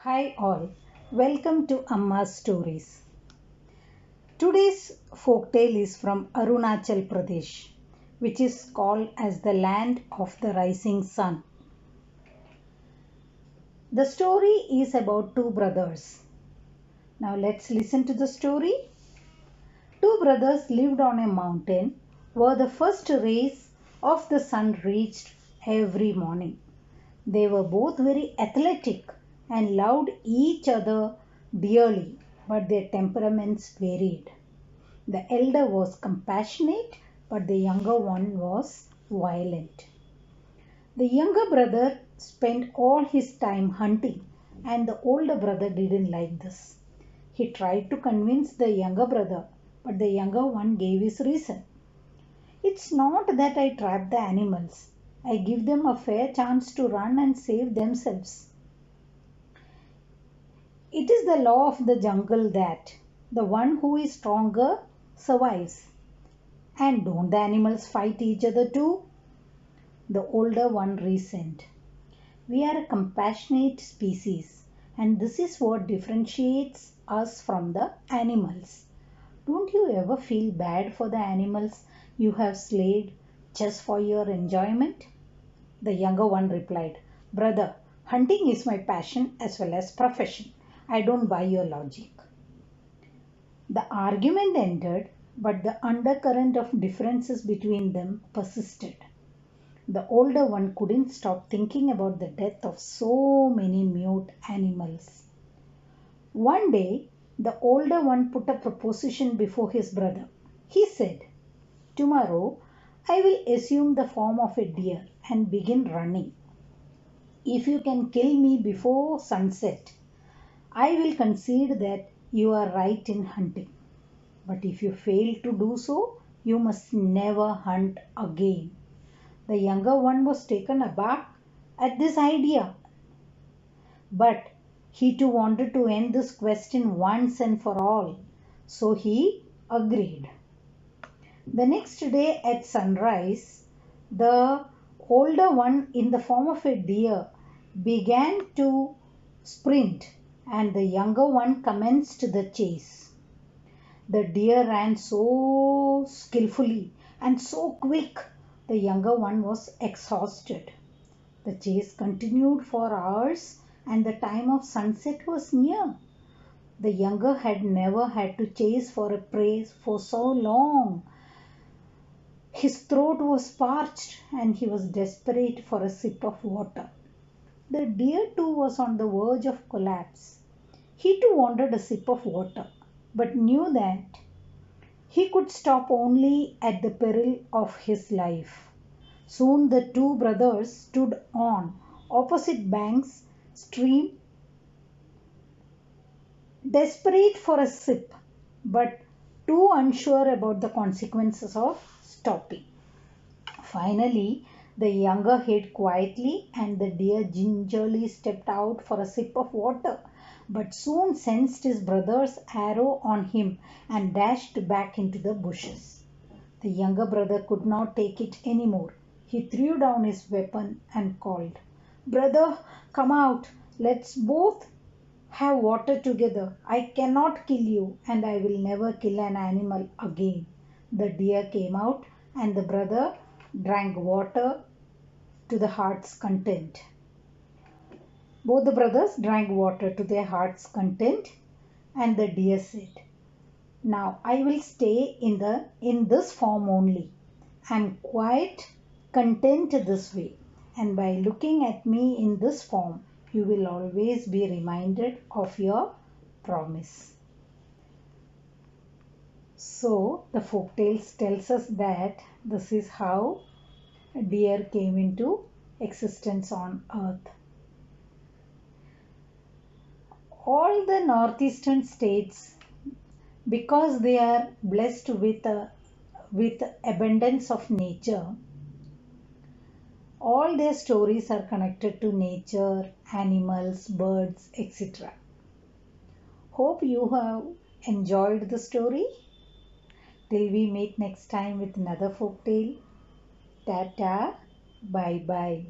Hi all, welcome to Amma's Stories. Today's folktale is from Arunachal Pradesh, which is called as the land of the rising sun. The story is about two brothers. Now let's listen to the story. Two brothers lived on a mountain where the first rays of the sun reached every morning. They were both very athletic and loved each other dearly, but their temperaments varied. The elder was compassionate, but the younger one was violent. The younger brother spent all his time hunting, and the older brother didn't like this. He tried to convince the younger brother, but the younger one gave his reason. It's not that I trap the animals. I give them a fair chance to run and save themselves. It is the law of the jungle that the one who is stronger survives. And don't the animals fight each other too? The older one reasoned. We are a compassionate species, and this is what differentiates us from the animals. Don't you ever feel bad for the animals you have slayed just for your enjoyment? The younger one replied, Brother, hunting is my passion as well as profession. I don't buy your logic. The argument ended, but the undercurrent of differences between them persisted. The older one couldn't stop thinking about the death of so many mute animals. One day, the older one put a proposition before his brother. He said, Tomorrow, I will assume the form of a deer and begin running. If you can kill me before sunset, I will concede that you are right in hunting. But if you fail to do so, you must never hunt again. The younger one was taken aback at this idea. But he too wanted to end this question once and for all. So he agreed. The next day at sunrise, the older one in the form of a deer began to sprint and the younger one commenced the chase. The deer ran so skillfully and so quick, the younger one was exhausted. The chase continued for hours and the time of sunset was near. The younger had never had to chase for a prey for so long. His throat was parched and he was desperate for a sip of water. The deer too was on the verge of collapse. He too wanted a sip of water, but knew that he could stop only at the peril of his life. Soon the two brothers stood on opposite banks, stream, desperate for a sip, but too unsure about the consequences of stopping. Finally, the younger hid quietly and the deer gingerly stepped out for a sip of water, but soon sensed his brother's arrow on him and dashed back into the bushes. The younger brother could not take it anymore. He threw down his weapon and called, Brother, come out. Let's both have water together. I cannot kill you and I will never kill an animal again. The deer came out and the brother drank water to the heart's content. Both the brothers drank water to their heart's content and the deer said, Now I will stay in this form only. I am quite content this way, and by looking at me in this form, you will always be reminded of your promise. So the folktales tells us that this is how a deer came into existence on earth. All the northeastern states, because they are blessed with abundance of nature, all their stories are connected to nature, animals, birds, etc. Hope you have enjoyed the story. Till we meet next time with another folktale. Tata, bye bye.